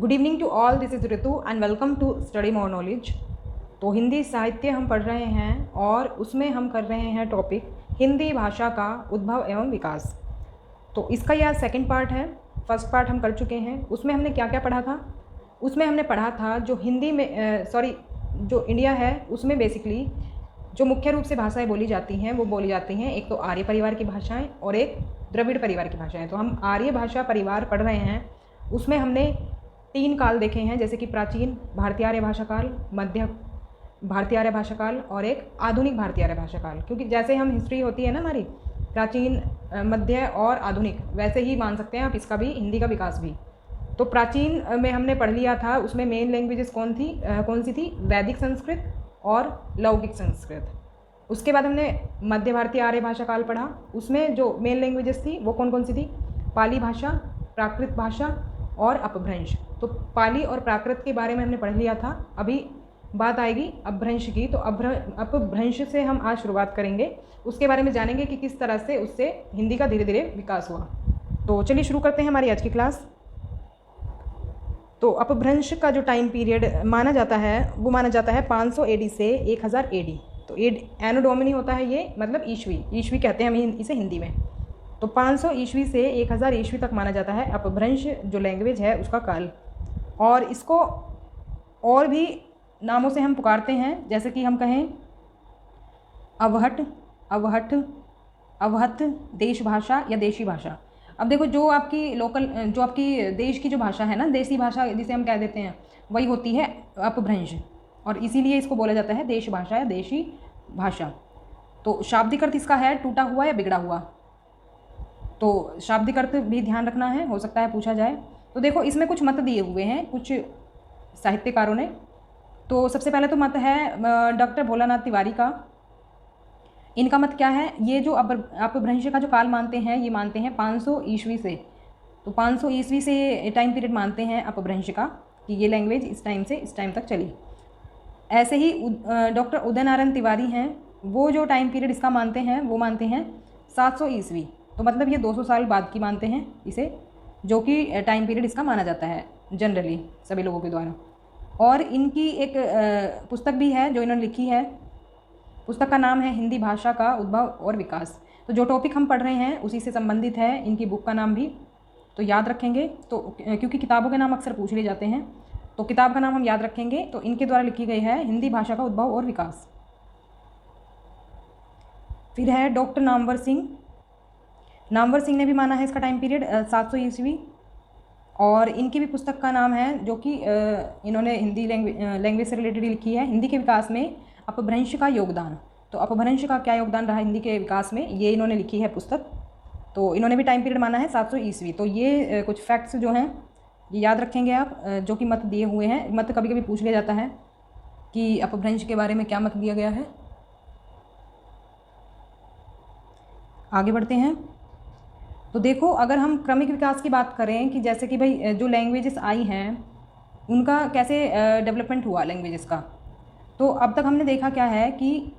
Good evening to all, this is Ritu and welcome to study more knowledge. तो हिंदी साहित्य हम पढ़ रहे हैं और उसमें हम कर रहे हैं टॉपिक हिंदी भाषा का उद्भव एवं विकास। तो इसका यह सेकंड पार्ट है। फर्स्ट पार्ट हम कर चुके हैं। उसमें हमने क्या क्या पढ़ा था? उसमें हमने पढ़ा था जो हिंदी में जो इंडिया है उसमें बेसिकली जो मुख्य रूप से भाषाएं बोली जाती हैं वो बोली जाती हैं, एक तो आर्य परिवार की भाषाएं और एक द्रविड़ परिवार की भाषाएं। तो हम आर्य भाषा परिवार पढ़ रहे हैं। उसमें हमने 3 काल देखे हैं, जैसे कि प्राचीन भारतीय आर्य भाषा काल, मध्य भारतीय आर्य भाषा काल और एक आधुनिक भारतीय आर्य भाषा काल। क्योंकि जैसे हम हिस्ट्री होती है ना हमारी, प्राचीन, मध्य और आधुनिक, वैसे ही मान सकते हैं आप इसका भी, हिंदी का विकास भी। तो प्राचीन में हमने पढ़ लिया था, उसमें मेन लैंग्वेजेस कौन सी थी? वैदिक संस्कृत और लौकिक संस्कृत। उसके बाद हमने मध्य भारतीय आर्य भाषा काल पढ़ा। उसमें जो मेन लैंग्वेजेस थी वो कौन सी थी? पाली भाषा, प्राकृत भाषा और अपभ्रंश। तो पाली और प्राकृत के बारे में हमने पढ़ लिया था। अभी बात आएगी अपभ्रंश की। तो अपभ्रंश से हम आज शुरुआत करेंगे, उसके बारे में जानेंगे कि किस तरह से उससे हिंदी का धीरे धीरे विकास हुआ। तो चलिए शुरू करते हैं हमारी आज की क्लास। तो अपभ्रंश का जो टाइम पीरियड माना जाता है वो माना जाता है 500 AD से 1000 AD। तो एनो डोमिनी होता है ये, मतलब ईस्वी कहते हैं हम इसे हिंदी में। तो 500 ईस्वी से 1000 ईस्वी तक माना जाता है अपभ्रंश जो लैंग्वेज है उसका काल। और इसको और भी नामों से हम पुकारते हैं, जैसे कि हम कहें अवहट, अवहत, देश भाषा या देशी भाषा। अब देखो, जो आपकी देश की जो भाषा है ना, देसी भाषा जिसे हम कह देते हैं, वही होती है अपभ्रंश, और इसीलिए इसको बोला जाता है देश भाषा या देशी भाषा। तो शाब्दिक अर्थ इसका है टूटा हुआ या बिगड़ा हुआ। तो शाब्दिक अर्थ भी ध्यान रखना है, हो सकता है पूछा जाए। तो देखो, इसमें कुछ मत दिए हुए हैं कुछ साहित्यकारों ने। तो सबसे पहले तो मत है डॉक्टर भोलानाथ तिवारी का। इनका मत क्या है? ये जो अपभ्रंश का जो काल मानते हैं, ये मानते हैं 500 ईस्वी से। तो 500 ईस्वी से टाइम पीरियड मानते हैं अपभ्रंश का, कि ये लैंग्वेज इस टाइम से इस टाइम तक चली। ऐसे ही डॉक्टर उदय नारायण तिवारी हैं, वो जो टाइम पीरियड इसका मानते हैं वो मानते हैं 700 ईस्वी। तो मतलब ये 200 साल बाद की मानते हैं इसे, जो कि टाइम पीरियड इसका माना जाता है जनरली सभी लोगों के द्वारा। और इनकी एक पुस्तक भी है जो इन्होंने लिखी है। पुस्तक का नाम है हिंदी भाषा का उद्भव और विकास। तो जो टॉपिक हम पढ़ रहे हैं उसी से संबंधित है इनकी बुक का नाम भी, तो याद रखेंगे। तो क्योंकि किताबों के नाम अक्सर पूछ लिए जाते हैं, तो किताब का नाम हम याद रखेंगे। तो इनके द्वारा लिखी गई है हिंदी भाषा का उद्भव और विकास। फिर है डॉक्टर नामवर सिंह। नामवर सिंह ने भी माना है इसका टाइम पीरियड 700 ईस्वी, और इनकी भी पुस्तक का नाम है, जो कि इन्होंने हिंदी लैंग्वेज से रिलेटेड लिखी है, हिंदी के विकास में अपभ्रंश का योगदान। तो अपभ्रंश का क्या योगदान रहा हिंदी के विकास में, ये इन्होंने लिखी है पुस्तक। तो इन्होंने भी टाइम पीरियड माना है 700 ईस्वी। तो ये कुछ फैक्ट्स जो हैं ये याद रखेंगे आप, जो कि मत दिए हुए हैं। मत कभी कभी पूछ लिया जाता है कि अपभ्रंश के बारे में क्या मत दिया गया है। आगे बढ़ते हैं। तो देखो, अगर हम क्रमिक विकास की बात करें कि जैसे कि भाई जो लैंग्वेजेस आई हैं उनका कैसे डेवलपमेंट हुआ लैंग्वेजेस का, तो अब तक हमने देखा क्या है कि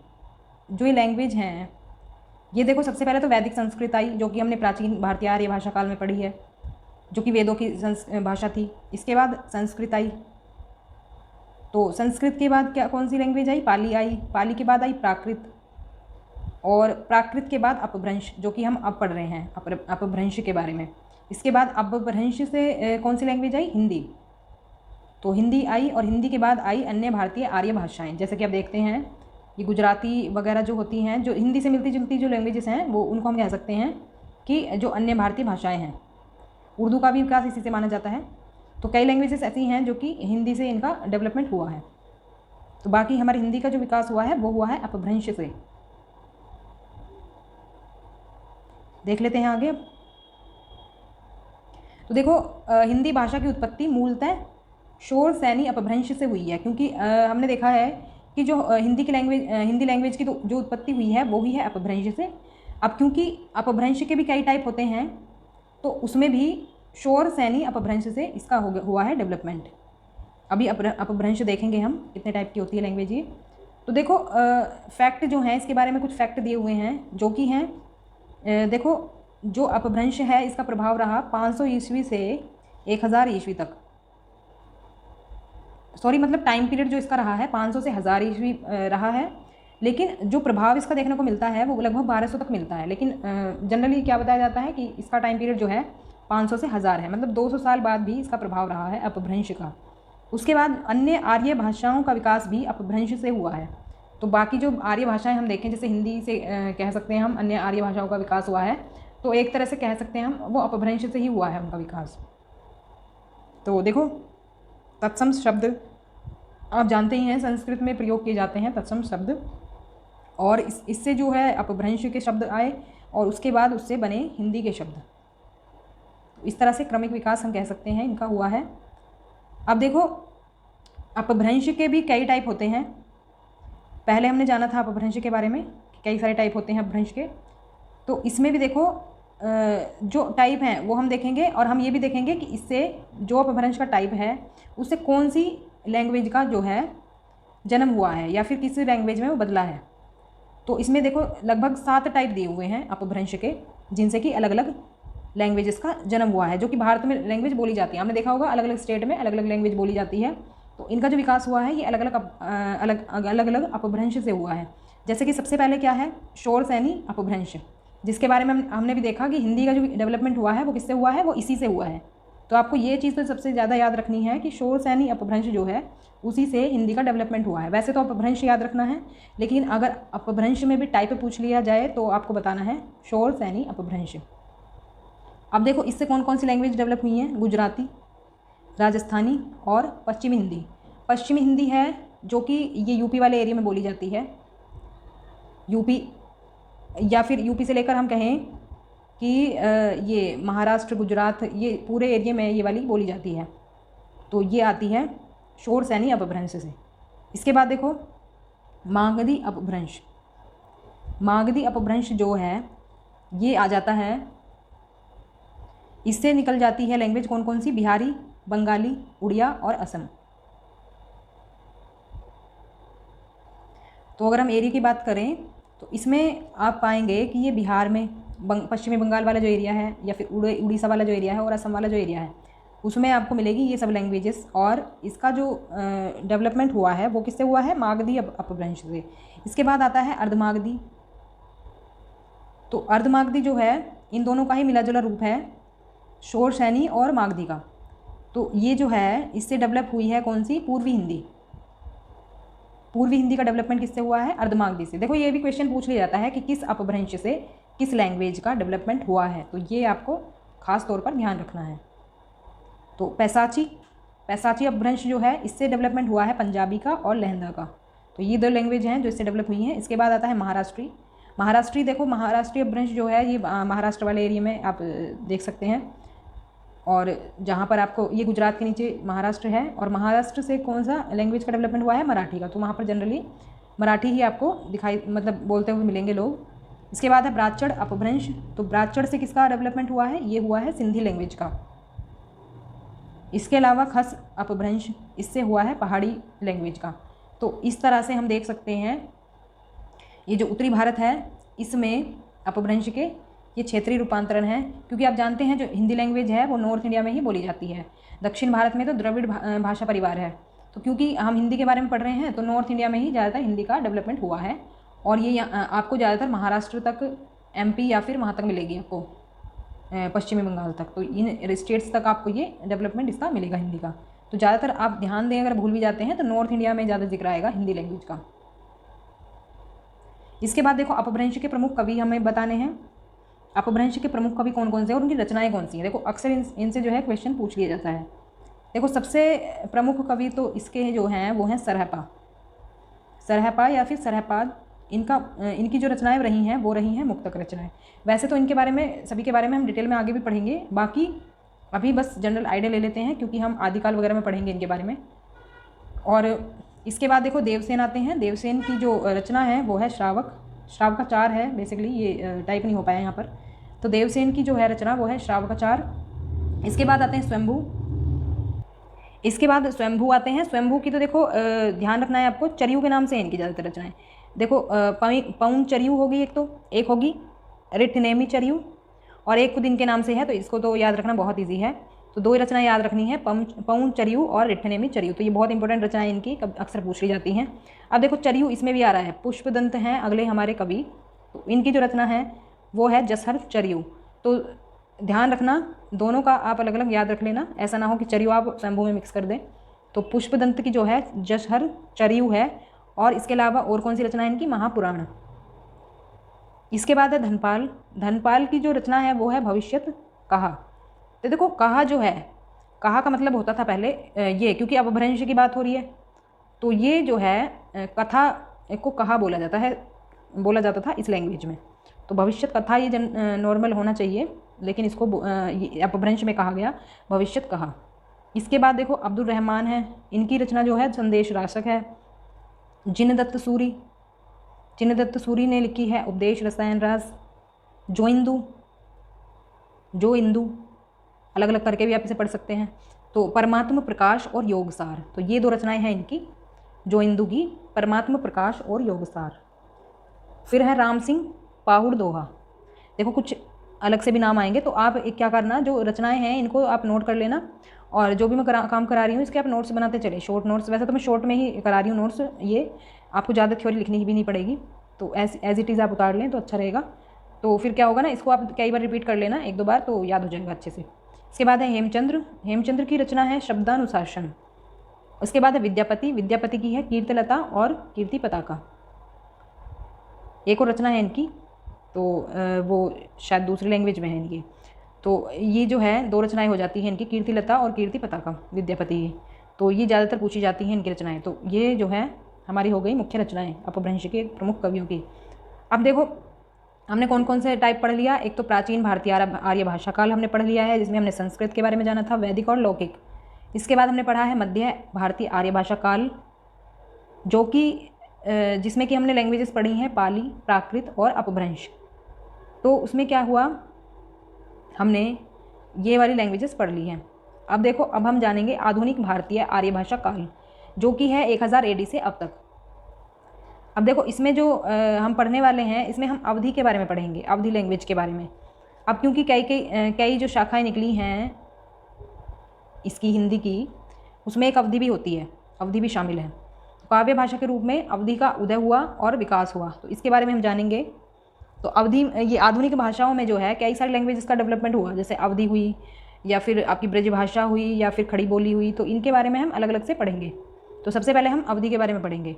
जो ये लैंग्वेज हैं, ये देखो, सबसे पहले तो वैदिक संस्कृत आई, जो कि हमने प्राचीन भारतीय आर्य भाषा काल में पढ़ी है, जो कि वेदों की भाषा थी। इसके बाद संस्कृत आई। तो संस्कृत के बाद कौन सी लैंग्वेज आई? पाली आई। पाली के बाद आई प्राकृत, और प्राकृत के बाद अपभ्रंश, जो कि हम अब पढ़ रहे हैं अपभ्रंश के बारे में। इसके बाद अपभ्रंश से कौन सी लैंग्वेज आई? हिंदी। तो हिंदी आई, और हिंदी के बाद आई अन्य भारतीय आर्य भाषाएं। जैसे कि आप देखते हैं ये गुजराती वगैरह जो होती हैं, जो हिंदी से मिलती जुलती जो लैंग्वेजेस हैं, वो उनको हम कह सकते हैं कि जो अन्य भारतीय भाषाएं हैं। उर्दू का भी विकास इसी से माना जाता है। तो कई लैंग्वेजेस ऐसी हैं जो कि हिंदी से इनका डेवलपमेंट हुआ है। तो बाकी हमारी हिंदी का जो विकास हुआ है वो हुआ है अपभ्रंश से। देख लेते हैं आगे। तो देखो, हिंदी भाषा की उत्पत्ति मूलतः शोर सैनी अपभ्रंश से हुई है, क्योंकि हमने देखा है कि जो हिंदी लैंग्वेज की तो जो उत्पत्ति हुई है वो हुई है अपभ्रंश से। अब क्योंकि अपभ्रंश के भी कई टाइप होते हैं, तो उसमें भी शोर सैनी अपभ्रंश से इसका हुआ है डेवलपमेंट। अभी अपभ्रंश देखेंगे हम कितने टाइप की होती है लैंग्वेज ये। तो देखो, फैक्ट जो हैं इसके बारे में कुछ फैक्ट दिए हुए हैं, जो कि हैं देखो, जो अपभ्रंश है इसका प्रभाव रहा 500 ईस्वी से 1000 ईस्वी तक। सॉरी मतलब टाइम पीरियड जो इसका रहा है 500 से 1000 ईस्वी रहा है, लेकिन जो प्रभाव इसका देखने को मिलता है वो लगभग 1200 तक मिलता है। लेकिन जनरली क्या बताया जाता है कि इसका टाइम पीरियड जो है 500 से 1000 है, मतलब 200 साल बाद भी इसका प्रभाव रहा है अपभ्रंश का। उसके बाद अन्य आर्य भाषाओं का विकास भी अपभ्रंश से हुआ है। तो बाकी जो आर्य भाषाएं हम देखें, जैसे हिंदी से कह सकते हैं हम अन्य आर्य भाषाओं का विकास हुआ है, तो एक तरह से कह सकते हैं हम वो अपभ्रंश से ही हुआ है उनका विकास। तो देखो तत्सम शब्द आप जानते ही हैं संस्कृत में प्रयोग किए जाते हैं तत्सम शब्द, और इससे जो है अपभ्रंश के शब्द आए और उसके बाद उससे बने हिंदी के शब्द। तो इस तरह से क्रमिक विकास हम कह सकते हैं इनका हुआ है। अब देखो अपभ्रंश के भी कई टाइप होते हैं। पहले हमने जाना था अपभ्रंश के बारे में, कई सारे टाइप होते हैं अपभ्रंश के। तो इसमें भी देखो जो टाइप हैं वो हम देखेंगे, और हम ये भी देखेंगे कि इससे जो अपभ्रंश का टाइप है उससे कौन सी लैंग्वेज का जो है जन्म हुआ है या फिर किसी लैंग्वेज में वो बदला है। तो इसमें देखो लगभग 7 टाइप दिए हुए हैं अपभ्रंश के, जिनसे कि अलग अलग लैंग्वेजेस का जन्म हुआ है, जो कि भारत में लैंग्वेज बोली जाती है। हमने देखा होगा अलग अलग स्टेट में अलग अलग लैंग्वेज बोली जाती है। तो इनका जो विकास हुआ है ये अलग अलग अपभ्रंश से हुआ है। जैसे कि सबसे पहले क्या है, शोर सैनी अपभ्रंश, जिसके बारे में हमने भी देखा कि हिंदी का जो डेवलपमेंट हुआ है वो किससे हुआ है, वो इसी से हुआ है। तो आपको ये चीज़ तो सबसे ज़्यादा याद रखनी है कि शोर सैनी अपभ्रंश जो है उसी से हिंदी का डेवलपमेंट हुआ है। वैसे तो अपभ्रंश याद रखना है, लेकिन अगर अपभ्रंश में भी टाइप पूछ लिया जाए तो आपको बताना है शोर सैनी अपभ्रंश। अब देखो इससे कौन कौन सी लैंग्वेज डेवलप हुई हैं, गुजराती, राजस्थानी और पश्चिमी हिंदी। पश्चिमी हिंदी है जो कि ये यूपी वाले एरिया में बोली जाती है, यूपी या फिर यूपी से लेकर हम कहें कि ये महाराष्ट्र, गुजरात, ये पूरे एरिया में ये वाली बोली जाती है। तो ये आती है शोर सैनी अपभ्रंश से। इसके बाद देखो मागधी अपभ्रंश। मागधी अपभ्रंश जो है ये आ जाता है, इससे निकल जाती है लैंग्वेज कौन कौन सी, बिहारी, बंगाली, उड़िया और असम। तो अगर हम एरिया की बात करें तो इसमें आप पाएंगे कि ये बिहार में पश्चिमी बंगाल वाला जो एरिया है, या फिर उड़ीसा वाला जो एरिया है, और असम वाला जो एरिया है, उसमें आपको मिलेगी ये सब लैंग्वेजेस। और इसका जो डेवलपमेंट हुआ है वो किससे हुआ है, मागधी अपभ्रंश से। इसके बाद आता है अर्धमागधी। तो अर्धमागधी जो है इन दोनों का ही मिला जुला रूप है, शोर सैनी और मागधी का। तो ये जो है इससे डेवलप हुई है कौन सी, पूर्वी हिंदी। पूर्वी हिंदी का डेवलपमेंट किससे हुआ है, अर्धमागधी से। देखो ये भी क्वेश्चन पूछ लिया जाता है कि किस अपभ्रंश से किस लैंग्वेज का डेवलपमेंट हुआ है, तो ये आपको खास तौर पर ध्यान रखना है। तो पैसाची अपभ्रंश जो है इससे डेवलपमेंट हुआ है पंजाबी का और लहंदा का। तो ये 2 लैंग्वेज हैं जो इससे डेवलप हुई हैं। इसके बाद आता है महाराष्ट्री। देखो महाराष्ट्री अपभ्रंश जो है ये महाराष्ट्र वाले एरिया में आप देख सकते हैं, और जहाँ पर आपको ये गुजरात के नीचे महाराष्ट्र है, और महाराष्ट्र से कौन सा लैंग्वेज का डेवलपमेंट हुआ है, मराठी का। तो वहाँ पर जनरली मराठी ही आपको दिखाई मतलब बोलते हुए मिलेंगे लोग। इसके बाद है ब्राह्मण अपभ्रंश। तो ब्राह्मण से किसका डेवलपमेंट हुआ है, ये हुआ है सिंधी लैंग्वेज का। इसके अलावा खस अपभ्रंश, इससे हुआ है पहाड़ी लैंग्वेज का। तो इस तरह से हम देख सकते हैं ये जो उत्तरी भारत है इसमें अपभ्रंश के ये क्षेत्रीय रूपांतरण है, क्योंकि आप जानते हैं जो हिंदी लैंग्वेज है वो नॉर्थ इंडिया में ही बोली जाती है। दक्षिण भारत में तो द्रविड़ भाषा परिवार है। तो क्योंकि हम हिंदी के बारे में पढ़ रहे हैं तो नॉर्थ इंडिया में ही ज़्यादातर हिंदी का डेवलपमेंट हुआ है, और ये आपको ज़्यादातर महाराष्ट्र तक, MP या फिर वहाँ तक मिलेगी आपको, पश्चिमी बंगाल तक। तो इन स्टेट्स तक आपको ये डेवलपमेंट इसका मिलेगा हिंदी का। तो ज़्यादातर आप ध्यान दें, अगर भूल भी जाते हैं तो नॉर्थ इंडिया में ज़्यादा जिक्र आएगा हिंदी लैंग्वेज का। इसके बाद देखो अपभ्रंश के प्रमुख कवि हमें बताने हैं। अपभ्रंश के प्रमुख कवि कौन कौन से और उनकी रचनाएं कौन सी हैं। देखो अक्सर इनसे जो है क्वेश्चन पूछ लिया जाता है। देखो सबसे प्रमुख कवि तो इसके जो हैं वो हैं सरहपा या फिर सरहपाद। इनकी जो रचनाएं रही हैं वो रही हैं मुक्तक रचनाएं। वैसे तो इनके बारे में सभी के बारे में हम डिटेल में आगे भी पढ़ेंगे, बाकी अभी बस जनरल आइडिया ले लेते हैं क्योंकि हम आदिकाल वगैरह में पढ़ेंगे इनके बारे में। और इसके बाद देखो देवसेन आते हैं। देवसेन की जो रचना है वो है श्रावकाचार है, बेसिकली ये टाइप नहीं हो पाया यहाँ पर। तो देवसेन की जो है रचना वो है श्रावकाचार। इसके बाद आते हैं स्वयंभू आते हैं। स्वयंभू की तो देखो ध्यान रखना है आपको, चरियू के नाम से इनकी ज़्यादातर रचनाएं। देखो पौन चरियू होगी एक होगी रिटनेमी चरियू, और एक खुद इनके नाम से है, तो इसको तो याद रखना बहुत ईजी है। तो 2 रचनाएं याद रखनी है, पौंच चरियु और रिठनेमी चरियु। तो ये बहुत इंपॉर्टेंट रचनाएं इनकी अक्सर पूछ ली जाती हैं। अब देखो चरियु इसमें भी आ रहा है, पुष्पदंत हैं अगले हमारे कवि, तो इनकी जो रचना है वो है जसहर चरियु। तो ध्यान रखना दोनों का आप अलग अलग याद रख लेना, ऐसा ना हो कि चरियु आप शंभू में मिक्स कर दें। तो पुष्पदंत की जो है जसहर चरियु है, और इसके अलावा और कौन सी रचना है इनकी, महापुराण। इसके बाद है धनपाल। धनपाल की जो रचना है वो है भविष्यत कहा। तो देखो कहा जो है, कहा का मतलब होता था पहले ये, क्योंकि अब अपभ्रंश की बात हो रही है तो ये जो है कथा को कहा बोला जाता था इस लैंग्वेज में। तो भविष्यत कथा ये नॉर्मल होना चाहिए, लेकिन इसको अपभ्रंश में कहा गया भविष्यत कहा। इसके बाद देखो अब्दुल रहमान है, इनकी रचना जो है संदेश राशक है। जिनदत्त सूरी ने लिखी है उपदेश रसायन रास। जो इंदु अलग अलग करके भी आप इसे पढ़ सकते हैं। तो परमात्म प्रकाश और योगसार, तो ये 2 रचनाएं हैं इनकी, जो इंदु की परमात्म प्रकाश और योगसार। फिर है राम सिंह पाहुड़ दोहा। देखो कुछ अलग से भी नाम आएंगे, तो आप एक क्या करना, जो रचनाएं हैं इनको आप नोट कर लेना, और जो भी मैं काम करा रही हूँ इसके आप नोट्स बनाते चले, शॉर्ट नोट्स। वैसे तो मैं शॉर्ट में ही करा रही हूँ नोट्स, ये आपको ज़्यादा थ्योरी लिखनी भी नहीं पड़ेगी, तो एज इट इज़ आप उतार लें तो अच्छा रहेगा। तो फिर क्या होगा ना, इसको आप कई बार रिपीट कर लेना, 1-2 बार, तो याद हो जाएगा अच्छे से। इसके बाद है हेमचंद्र की रचना है शब्दानुशासन। उसके बाद है विद्यापति की है कीर्तिलता और कीर्ति पताका। एक और रचना है इनकी, तो वो शायद दूसरी लैंग्वेज में है इनकी। तो ये जो है 2 रचनाएं हो जाती हैं इनकी, कीर्तिलता और कीर्ति पताका विद्यापति की। तो ये ज़्यादातर पूछी जाती हैं इनकी रचनाएं। तो ये जो है हमारी हो गई मुख्य रचनाएं अपभ्रंश के प्रमुख कवियों की। अब देखो हमने कौन कौन से टाइप पढ़ लिया। एक तो प्राचीन भारतीय आर्य भाषा काल हमने पढ़ लिया है, जिसमें हमने संस्कृत के बारे में जाना था, वैदिक और लौकिक। इसके बाद हमने पढ़ा है मध्य भारतीय आर्य भाषा काल, जो कि जिसमें कि हमने लैंग्वेजेस पढ़ी हैं पाली, प्राकृत और अपभ्रंश। तो उसमें क्या हुआ, हमने ये वाली लैंग्वेजेस पढ़ ली हैं। अब देखो अब हम जानेंगे आधुनिक भारतीय आर्य भाषा काल, जो कि है 1000 AD से अब तक। अब देखो इसमें जो हम पढ़ने वाले हैं, इसमें हम अवधि के बारे में पढ़ेंगे, अवधि लैंग्वेज के बारे में। अब क्योंकि कई जो शाखाएं निकली हैं इसकी हिंदी की, उसमें एक अवधि भी होती है, अवधि भी शामिल है। काव्य भाषा के रूप में अवधि का उदय हुआ और विकास हुआ, तो इसके बारे में हम जानेंगे। तो अवधि, ये आधुनिक भाषाओं में जो है कई सारी लैंग्वेजेस का डेवलपमेंट हुआ, जैसे अवधि हुई, या फिर आपकी ब्रज भाषा हुई, या फिर खड़ी बोली हुई। तो इनके बारे में हम अलग अलग से पढ़ेंगे। तो सबसे पहले हम अवधि के बारे में पढ़ेंगे।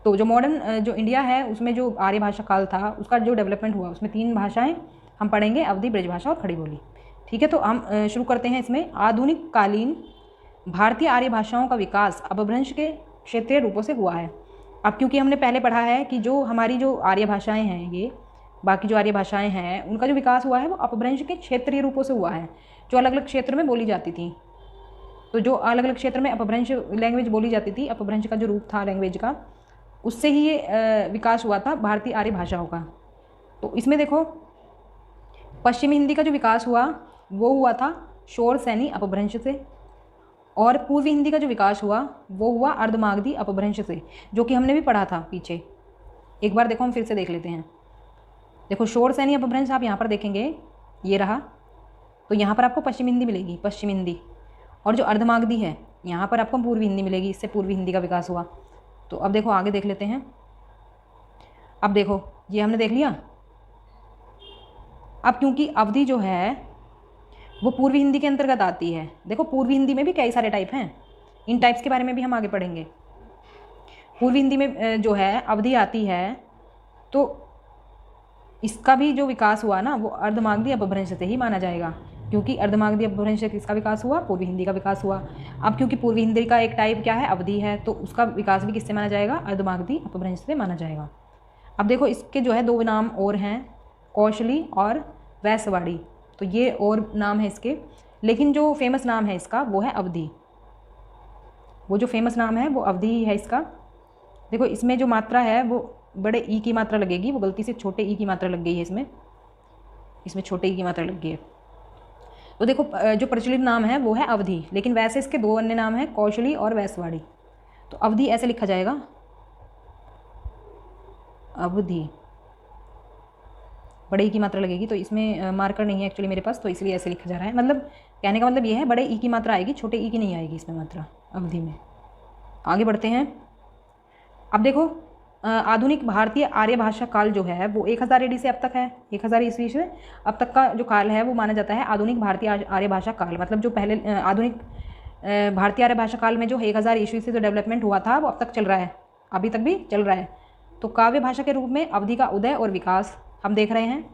तो जो मॉडर्न जो इंडिया है उसमें जो आर्य भाषा काल था उसका जो डेवलपमेंट हुआ, उसमें 3 भाषाएं हम पढ़ेंगे, अवधि, ब्रज भाषा और खड़ी बोली। ठीक है, तो हम शुरू करते हैं इसमें। आधुनिक कालीन भारतीय आर्य भाषाओं का विकास अपभ्रंश के क्षेत्रीय रूपों से हुआ है। अब क्योंकि हमने पहले पढ़ा है कि जो हमारी जो आर्य भाषाएं हैं, ये बाकी जो आर्य भाषाएं हैं उनका जो विकास हुआ है वो अपभ्रंश के क्षेत्रीय रूपों से हुआ है, जो अलग अलग क्षेत्र में बोली जाती थी। तो जो अलग अलग क्षेत्र में अपभ्रंश लैंग्वेज बोली जाती थी, अपभ्रंश का जो रूप था लैंग्वेज का, उससे ही ये विकास हुआ था भारतीय आर्य भाषाओं का। तो इसमें देखो पश्चिमी हिंदी का जो विकास हुआ वो हुआ था शोर सैनी अपभ्रंश से, और पूर्वी हिंदी का जो विकास हुआ वो हुआ अर्धमागधी अपभ्रंश से, जो कि हमने भी पढ़ा था पीछे। एक बार देखो हम फिर से देख लेते हैं। देखो शोर सैनी अपभ्रंश आप यहाँ पर देखेंगे, ये रहा, तो यहाँ पर आपको पश्चिम हिंदी मिलेगी, पश्चिम हिंदी। और जो अर्धमागधी है यहाँ पर आपको पूर्वी हिंदी मिलेगी, इससे पूर्वी हिंदी का विकास हुआ। तो अब देखो आगे देख लेते हैं। अब देखो ये हमने देख लिया। अब क्योंकि अवधि जो है वो पूर्वी हिंदी के अंतर्गत आती है। देखो पूर्वी हिंदी में भी कई सारे टाइप हैं, इन टाइप्स के बारे में भी हम आगे पढ़ेंगे। पूर्वी हिंदी में जो है अवधि आती है, तो इसका भी जो विकास हुआ ना वो अर्धमागधी अपभ्रंश से ही माना जाएगा, क्योंकि अर्धमागधी अपभ्रंश से किसका विकास हुआ, पूर्वी हिंदी का विकास हुआ। अब क्योंकि पूर्वी हिंदी का एक टाइप क्या है, अवधि है, तो उसका विकास भी किससे माना जाएगा, अर्धमागधी अपभ्रंश से माना जाएगा। अब देखो इसके जो है 2 नाम और हैं, कौशली और वैसवाड़ी। तो ये और नाम है इसके, लेकिन जो फेमस नाम है इसका वो है अवधि। वो जो फेमस नाम है वो अवधि ही है इसका। देखो इसमें जो मात्रा है वो बड़े ई की मात्रा लगेगी, वो गलती से छोटे ई की मात्रा लग गई है इसमें छोटे ई की मात्रा लग गई है। तो देखो जो प्रचलित नाम है वो है अवधि, लेकिन वैसे इसके 2 अन्य नाम हैं, कौशली और वैसवाड़ी। तो अवधि ऐसे लिखा जाएगा, अवधि, बड़े ई की मात्रा लगेगी, तो इसमें मार्कर नहीं है एक्चुअली मेरे पास, तो इसलिए ऐसे लिखा जा रहा है। मतलब कहने का मतलब ये है, बड़े ई की मात्रा आएगी, छोटे ई की नहीं आएगी इसमें मात्रा अवधि में। आगे बढ़ते हैं। अब देखो आधुनिक भारतीय आर्य भाषा काल जो है वो 1000 AD से अब तक है, 1000 ईस्वी से अब तक का जो काल है वो माना जाता है आधुनिक भारतीय आर्य भाषा काल। मतलब जो पहले आधुनिक भारतीय आर्य भाषा काल में जो 1000 ईस्वी से जो डेवलपमेंट हुआ था वो अब तक चल रहा है, अभी तक भी चल रहा है। तो काव्य भाषा के रूप में अवधि का उदय और विकास हम देख रहे हैं।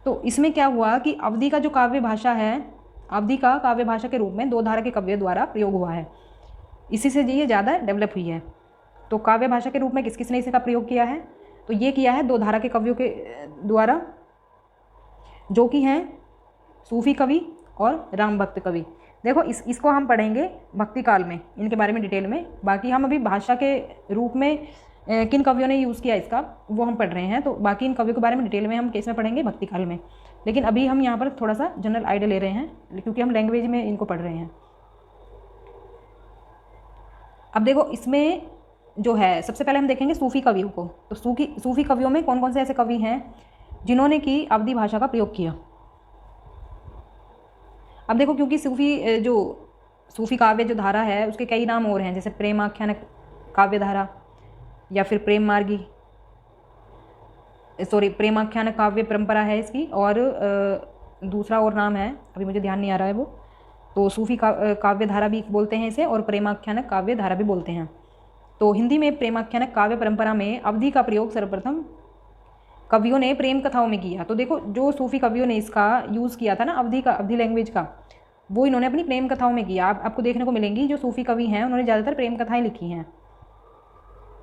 तो इसमें क्या हुआ कि अवधि का जो काव्य भाषा है, अवधि का काव्य भाषा के रूप में 2 धारा के कवियों द्वारा प्रयोग हुआ है, इसी से ये ज़्यादा डेवलप हुई है। तो काव्य भाषा के रूप में किस किसने इसका प्रयोग किया है, तो ये किया है 2 धारा के कवियों के द्वारा, जो कि हैं सूफी कवि और राम भक्त कवि। देखो इसको हम पढ़ेंगे भक्ति काल में, इनके बारे में डिटेल में। बाकी हम अभी भाषा के रूप में किन कवियों ने यूज़ किया इसका वो हम पढ़ रहे हैं, तो बाकी इन कवियों के बारे में डिटेल में हम केस में पढ़ेंगे भक्ति काल में। लेकिन अभी हम यहाँ पर थोड़ा सा जनरल आइडिया ले रहे हैं क्योंकि हम लैंग्वेज में इनको पढ़ रहे हैं। अब देखो इसमें जो है सबसे पहले हम देखेंगे सूफी कवियों को। तो सूफी कवियों में कौन कौन से ऐसे कवि हैं जिन्होंने की अवधि भाषा का प्रयोग किया। अब देखो क्योंकि सूफी काव्य जो धारा है उसके कई नाम और हैं, जैसे प्रेमाख्यान काव्य धारा या फिर प्रेमाख्यान काव्य परंपरा है इसकी, और दूसरा और नाम है अभी मुझे ध्यान नहीं आ रहा है वो। तो सूफी काव्य धारा भी बोलते हैं इसे और प्रेमाख्यान काव्य धारा भी बोलते हैं। तो हिंदी में प्रेमाख्यान काव्य परंपरा में अवधि का प्रयोग सर्वप्रथम कवियों ने प्रेम कथाओं में किया। तो देखो जो सूफी कवियों ने इसका यूज़ किया था ना अवधि लैंग्वेज का, वो इन्होंने अपनी प्रेम कथाओं में किया। आपको देखने को मिलेंगी जो सूफी कवि हैं उन्होंने ज़्यादातर प्रेम कथाएं लिखी हैं।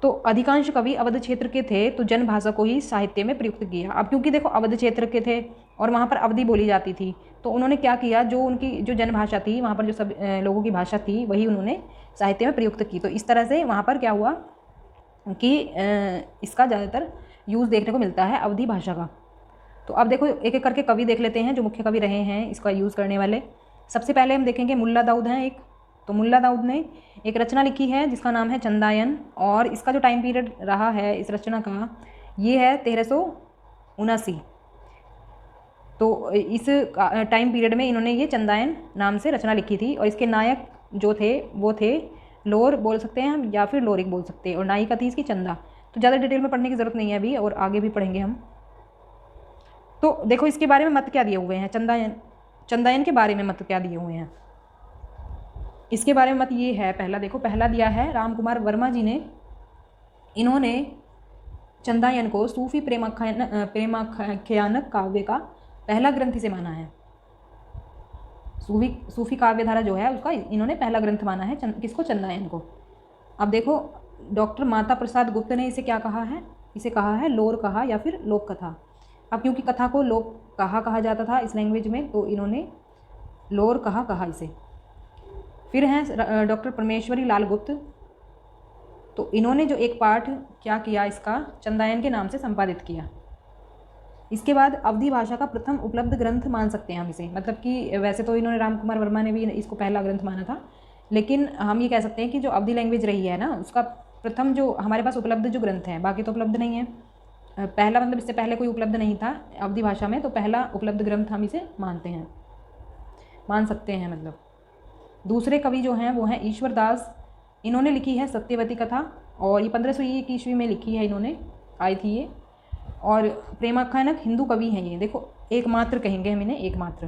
तो अधिकांश कवि अवध क्षेत्र के थे तो जन भाषा को ही साहित्य में प्रयुक्त किया। अब क्योंकि देखो अवध क्षेत्र के थे और वहाँ पर अवधि बोली जाती थी, तो उन्होंने क्या किया, जो उनकी जो जनभाषा थी वहाँ पर जो सब लोगों की भाषा थी वही उन्होंने साहित्य में प्रयुक्त की। तो इस तरह से वहाँ पर क्या हुआ कि इसका ज़्यादातर यूज़ देखने को मिलता है अवधि भाषा का। तो अब देखो एक एक करके कवि देख लेते हैं जो मुख्य कवि रहे हैं इसका यूज़ करने वाले। सबसे पहले हम देखेंगे मुल्ला दाऊद हैं एक। तो मुल्ला दाऊद ने एक रचना लिखी है जिसका नाम है चंदायन, और इसका जो टाइम पीरियड रहा है इस रचना का ये है 1379। तो इस टाइम पीरियड में इन्होंने ये चंदायन नाम से रचना लिखी थी, और इसके नायक जो थे वो थे लोर बोल सकते हैं हम या फिर लोरिक बोल सकते हैं, और नायिका थी इसकी चंदा। तो ज़्यादा डिटेल में पढ़ने की ज़रूरत नहीं है अभी, और आगे भी पढ़ेंगे हम। तो देखो इसके बारे में मत क्या दिए हुए हैं, चंदायन के बारे में मत क्या दिए हुए हैं। इसके बारे में मत ये है, पहला देखो पहला दिया है राम कुमार वर्मा जी ने। इन्होंने चंदायन को सूफी प्रेमाख्यानक काव्य का पहला ग्रंथ से माना है। सूफी काव्य धारा जो है उसका इन्होंने पहला ग्रंथ माना है किसको, चंदायन को। अब देखो डॉक्टर माता प्रसाद गुप्त ने इसे क्या कहा है, इसे कहा है लोर कहा या फिर लोक कथा। अब क्योंकि कथा को लोक कहा जाता था इस लैंग्वेज में, तो इन्होंने लोर कहा इसे। फिर हैं डॉक्टर परमेश्वरी लाल गुप्त। तो इन्होंने जो एक पाठ क्या किया इसका चंदायन के नाम से संपादित किया। इसके बाद अवधि भाषा का प्रथम उपलब्ध ग्रंथ मान सकते हैं हम इसे। मतलब कि वैसे तो इन्होंने राम कुमार वर्मा ने भी इसको पहला ग्रंथ माना था, लेकिन हम ये कह सकते हैं कि जो अवधि लैंग्वेज रही है ना उसका प्रथम जो हमारे पास उपलब्ध जो ग्रंथ है, बाकी तो उपलब्ध नहीं है। पहला मतलब इससे पहले कोई उपलब्ध नहीं था अवधि भाषा में, तो पहला उपलब्ध ग्रंथ हम इसे मान सकते हैं मतलब। दूसरे कवि जो हैं वो हैं ईश्वर दास। इन्होंने लिखी है सत्यवती कथा, और ये 1501 ईस्वी में लिखी है, इन्होंने आई थी ये। और प्रेमाख्यानक हिंदू कवि हैं ये। देखो एकमात्र कहेंगे हम इन्हें, एकमात्र।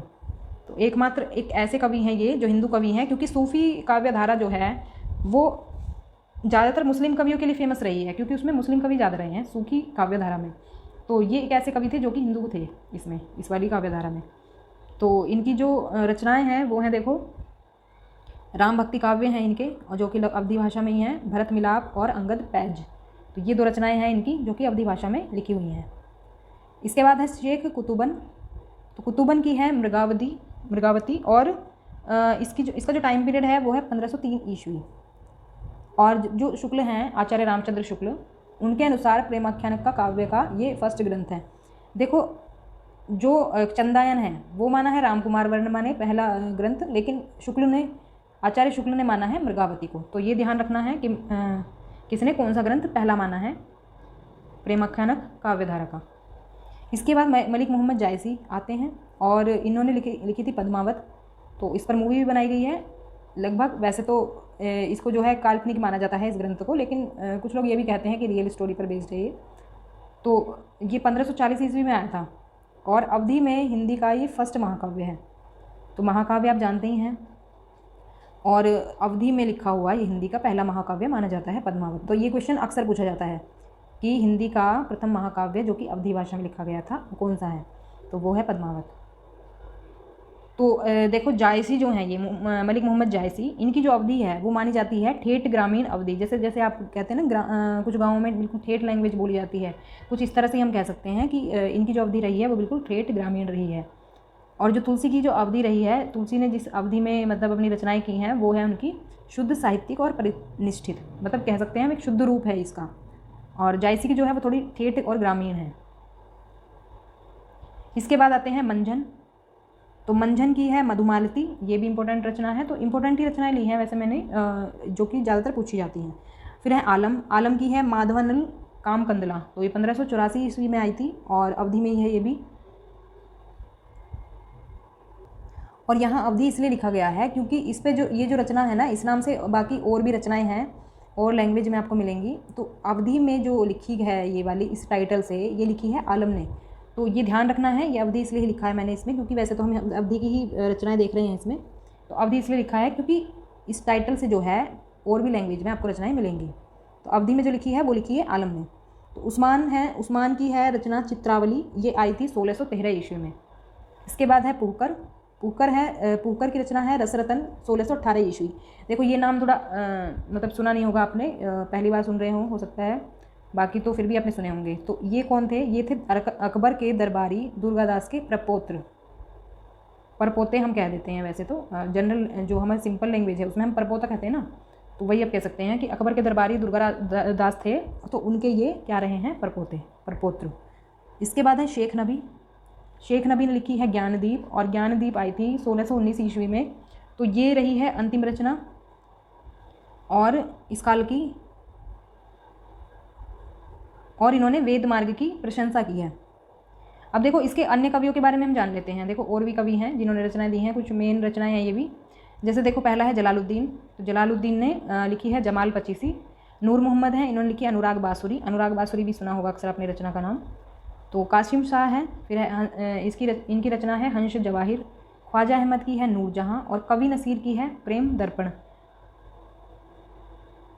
तो एकमात्र एक ऐसे कवि हैं ये जो हिंदू कवि हैं, क्योंकि सूफी काव्य धारा जो है वो ज़्यादातर मुस्लिम कवियों के लिए फेमस रही है, क्योंकि उसमें मुस्लिम कवि ज़्यादा रहे हैं सूफी काव्य धारा में। तो ये एक ऐसे कवि थे जो कि हिंदू थे इसमें, इस वाली काव्य धारा में। तो इनकी जो रचनाएँ हैं वो हैं देखो राम भक्ति काव्य हैं इनके, और जो कि अवधि भाषा में ही हैं, भरत मिलाप और अंगद पैज। तो ये 2 रचनाएं हैं इनकी जो कि अवधि भाषा में लिखी हुई हैं। इसके बाद है शेख कुतुबन। तो कुतुबन की है मृगावती, और इसका जो टाइम पीरियड है वो है 1503 ईस्वी। और जो शुक्ल हैं आचार्य रामचंद्र शुक्ल, उनके अनुसार प्रेमाख्यानक का काव्य का ये फर्स्ट ग्रंथ है। देखो जो चंदायन है वो माना है राम कुमार वर्मा ने पहला ग्रंथ, लेकिन आचार्य शुक्ल ने माना है मृगावती को। तो ये ध्यान रखना है कि किसने कौन सा ग्रंथ पहला माना है प्रेमाख्यानक काव्य धारा का। इसके बाद मलिक मोहम्मद जायसी आते हैं और इन्होंने लिखी थी पद्मावत। तो इस पर मूवी भी बनाई गई है लगभग। वैसे तो इसको जो है काल्पनिक माना जाता है इस ग्रंथ को, लेकिन कुछ लोग ये भी कहते हैं कि रियल स्टोरी पर बेस्ड है ये। तो ये 1540 ईस्वी में आया था और अवधि में हिंदी का ये फर्स्ट महाकाव्य है। तो महाकाव्य आप जानते ही हैं, और अवधि में लिखा हुआ ये हिंदी का पहला महाकाव्य माना जाता है पद्मावत। तो ये क्वेश्चन अक्सर पूछा जाता है कि हिंदी का प्रथम महाकाव्य जो कि अवधि भाषा में लिखा गया था वो कौन सा है, तो वो है पद्मावत। तो देखो जायसी जो हैं ये मलिक मोहम्मद जायसी, इनकी जो अवधि है वो मानी जाती है ठेठ ग्रामीण अवधि। जैसे जैसे आप कहते हैं ना कुछ गाँवों में बिल्कुल ठेठ लैंग्वेज बोली जाती है, कुछ इस तरह से हम कह सकते हैं कि इनकी जो अवधि रही है वो बिल्कुल ठेठ ग्रामीण रही है। और जो तुलसी की जो अवधि रही है, तुलसी ने जिस अवधि में मतलब अपनी रचनाएं की हैं वो है उनकी शुद्ध साहित्यिक और परिनिष्ठित, मतलब कह सकते हैं हम एक शुद्ध रूप है इसका। और जायसी की जो है वो थोड़ी ठेठ और ग्रामीण है। इसके बाद आते हैं मंझन। तो मंझन की है मधुमालती, ये भी इंपॉर्टेंट रचना है। तो इंपॉर्टेंट ही रचनाएं ली हैं वैसे मैंने, जो कि ज़्यादातर पूछी जाती हैं। फिर है आलम। आलम की है माधवनल कामकंदला। तो ये 1584 ईस्वी में आई थी और अवधि में ही है ये भी। और यहाँ अवधि इसलिए लिखा गया है क्योंकि इस पे जो ये जो रचना है ना, इस नाम से बाकी और भी रचनाएं हैं और लैंग्वेज में आपको मिलेंगी। तो अवधि में जो लिखी है ये वाली, इस टाइटल से ये लिखी है आलम ने। तो ये ध्यान रखना है, ये अवधि इसलिए लिखा है मैंने इसमें क्योंकि वैसे तो हम अवधि की ही रचनाएं देख रहे हैं इसमें। तो अवधि इसलिए लिखा है क्योंकि इस टाइटल से जो है और भी लैंग्वेज में आपको रचनाएँ मिलेंगी। तो अवधि में जो लिखी है वो लिखी है आलम ने। तो उस्मान की है रचना चित्रावली, ये आई थी 1613 ईस्वी में। इसके बाद है पुहकर। पुहकर की रचना है रसरतन, 1618 ईस्वी। देखो ये नाम थोड़ा मतलब सुना नहीं होगा आपने, पहली बार सुन रहे हो सकता है, बाकी तो फिर भी आपने सुने होंगे। तो ये कौन थे? ये थे अकबर के दरबारी दुर्गादास के परपोते हम कह देते हैं। वैसे तो जनरल जो हमारी सिंपल लैंग्वेज है उसमें हम परपोता कहते हैं ना, तो वही आप कह सकते हैं कि अकबर के दरबारी दुर्गादास थे, तो उनके ये क्या रहे हैं? परपोत्र। इसके बाद है शेख नबी ने लिखी है ज्ञानदीप, और ज्ञानदीप आई थी 1619 ईस्वी में। तो ये रही है अंतिम रचना और इस काल की, और इन्होंने वेद मार्ग की प्रशंसा की है। अब देखो इसके अन्य कवियों के बारे में हम जान लेते हैं। देखो और भी कवि हैं जिन्होंने रचनाएं दी हैं, कुछ मेन रचनाएं हैं ये भी। जैसे देखो पहला है जलालुद्दीन। तो जलालुद्दीन ने लिखी है जमाल पचीसी। नूर मोहम्मद हैं, इन्होंने लिखी अनुराग बांसुरी भी सुना होगा अक्सर अपनी रचना का नाम। तो कासिम शाह है, फिर है इनकी रचना है हंस जवाहिर। ख्वाजा अहमद की है नूरजहां, और कवि नसीर की है प्रेम दर्पण।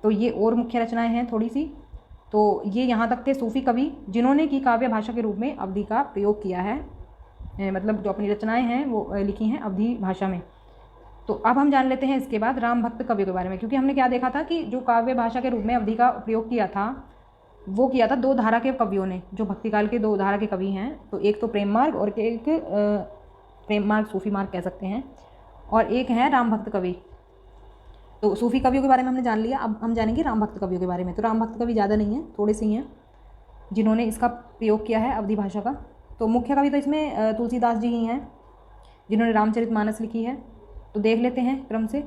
तो ये और मुख्य रचनाएं हैं थोड़ी सी। तो ये यहाँ तक थे सूफी कवि जिन्होंने की काव्य भाषा के रूप में अवधि का प्रयोग किया है, मतलब जो अपनी रचनाएं हैं वो लिखी हैं अवधि भाषा में। तो अब हम जान लेते हैं इसके बाद राम भक्त कवियों के बारे में, क्योंकि हमने क्या देखा था कि जो काव्य भाषा के रूप में अवधि का प्रयोग किया था वो किया था दो धारा के कवियों ने, जो भक्तिकाल के दो धारा के कवि हैं। तो एक तो प्रेम मार्ग और एक प्रेम मार्ग सूफी मार्ग कह सकते हैं, और एक है राम भक्त कवि। तो सूफी कवियों के बारे में हमने जान लिया, अब हम जानेंगे राम भक्त कवियों के बारे में। तो राम भक्त कवि ज़्यादा नहीं है, थोड़े से ही हैं जिन्होंने इसका प्रयोग किया है अवधि भाषा का। तो मुख्य कवि तो इसमें तुलसीदास जी ही हैं जिन्होंने रामचरितमानस लिखी है। तो देख लेते हैं क्रम से।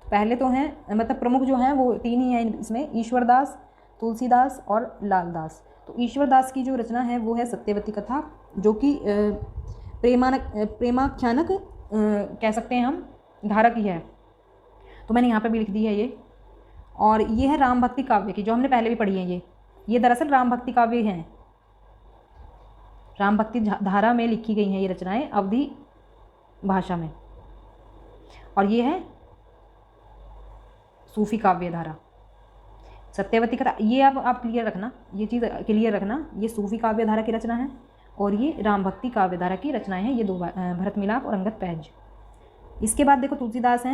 पहले तो हैं, मतलब प्रमुख जो हैं वो तीन ही हैं इसमें, ईश्वरदास, तुलसीदास और लालदास। तो ईश्वरदास की जो रचना है वो है सत्यवती कथा, जो कि प्रेमाख्यानक कह सकते हैं हम, धारा की है। तो मैंने यहाँ पर भी लिख दी है ये। और ये है राम भक्ति काव्य की, जो हमने पहले भी पढ़ी है। ये दरअसल राम भक्ति काव्य हैं, राम भक्ति धारा में लिखी गई हैं ये रचनाएं अवधि भाषा में। और ये है सूफी काव्य धारा सत्यवती कथा। ये आप क्लियर रखना, ये चीज़ क्लियर रखना, ये सूफी काव्य धारा की रचना है और ये राम भक्ति काव्य धारा की रचनाएं हैं, ये दो भरत मिलाप और अंगद पैज। इसके बाद देखो तुलसीदास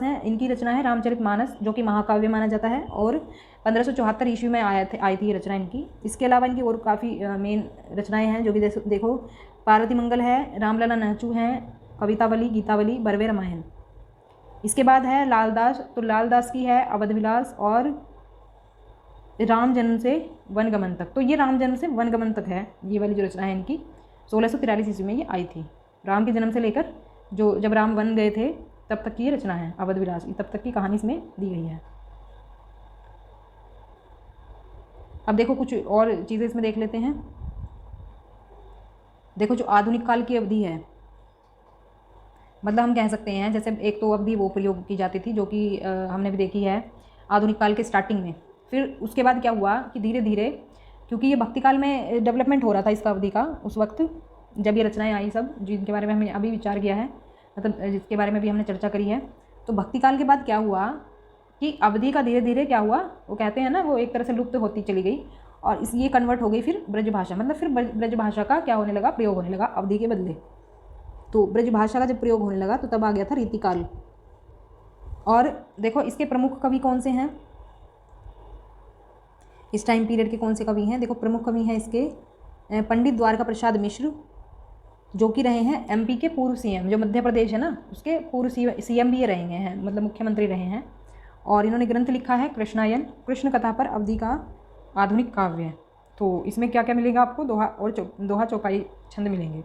हैं, इनकी रचना है रामचरितमानस, जो कि महाकाव्य माना जाता है, और 1574 ईस्वी में आई थी ये रचना इनकी। इसके अलावा इनकी और काफ़ी मेन रचनाएं हैं, जो कि देखो पार्वती मंगल है, रामलला नहचू हैं, कवितावली, गीतावली, बरवे रामायण। इसके बाद है लालदास। तो लालदास की है अवध विलास और राम जन्म से वनगमन तक। तो ये राम जन्म से वनगमन तक है, ये वाली जो रचना है इनकी 1643 ईस्वी में ये आई थी। राम के जन्म से लेकर जो जब राम वन गए थे तब तक की ये रचना है अवध विलास, तब तक की कहानी इसमें दी गई है। अब देखो कुछ और चीज़ें इसमें देख लेते हैं। देखो जो आधुनिक काल की अवधि है, मतलब हम कह सकते हैं जैसे एक तो अवधि वो प्रयोग की जाती थी जो कि हमने भी देखी है आधुनिक काल के स्टार्टिंग में। फिर उसके बाद क्या हुआ कि धीरे धीरे, क्योंकि ये भक्ति काल में डेवलपमेंट हो रहा था इसका अवधि का उस वक्त जब ये रचनाएं आई सब, जिनके बारे में हमने अभी विचार किया है, मतलब जिसके बारे में भी हमने चर्चा करी है। तो भक्ति काल के बाद क्या हुआ कि अवधि का धीरे धीरे क्या हुआ, वो कहते हैं ना वो एक तरह से लुप्त होती चली गई और ये कन्वर्ट हो गई फिर ब्रज भाषा, मतलब फिर ब्रज भाषा का क्या होने लगा, प्रयोग होने लगा अवधि के बदले। तो ब्रज भाषा का जब प्रयोग होने लगा तो तब आ गया था रीतिकाल। और देखो इसके प्रमुख कवि कौन से हैं, इस टाइम पीरियड के कौन से कवि हैं। देखो प्रमुख कवि हैं इसके पंडित द्वारका प्रसाद मिश्र, जो कि रहे हैं एमपी के पूर्व सीएम, जो मध्य प्रदेश है ना उसके पूर्व सीएम भी ये रहे हैं, मतलब मुख्यमंत्री रहे हैं। और इन्होंने ग्रंथ लिखा है कृष्णायन, कृष्ण कथा पर अवधि का आधुनिक काव्य है। तो इसमें क्या क्या मिलेगा आपको, दोहा और दोहा चौपाई छंद मिलेंगे।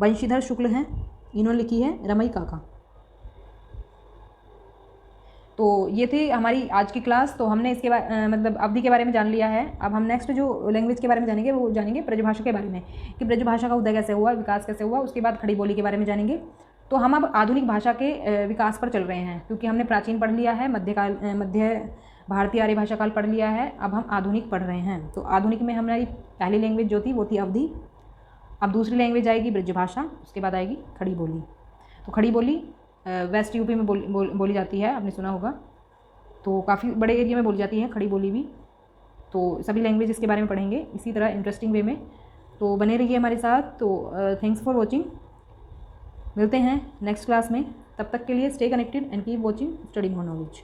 वंशीधर शुक्ल हैं, इन्होंने लिखी है रमई काका। तो ये थी हमारी आज की क्लास। तो हमने इसके मतलब अवधि के बारे में जान लिया है। अब हम नेक्स्ट जो लैंग्वेज के बारे में जानेंगे वो जानेंगे ब्रजभाषा के बारे में, कि ब्रजभाषा का उदय कैसे हुआ, विकास कैसे हुआ। उसके बाद खड़ी बोली के बारे में जानेंगे। तो हम अब आधुनिक भाषा के विकास पर चल रहे हैं, क्योंकि हमने प्राचीन पढ़ लिया है, मध्य भारतीय आर्य भाषा काल पढ़ लिया है, अब हम आधुनिक पढ़ रहे हैं। तो आधुनिक में हमारी पहली लैंग्वेज जो थी वो थी अवधि। अब दूसरी लैंग्वेज आएगी ब्रजभाषा, उसके बाद आएगी खड़ी बोली। तो खड़ी बोली वेस्ट यूपी में बोली जाती है, आपने सुना होगा। तो काफ़ी बड़े एरिया में बोली जाती है खड़ी बोली भी। तो सभी लैंग्वेज के बारे में पढ़ेंगे इसी तरह इंटरेस्टिंग वे में। तो बने रहिए हमारे साथ। तो थैंक्स फॉर वॉचिंग, मिलते हैं नेक्स्ट क्लास में। तब तक के लिए stay connected and keep watching study more knowledge.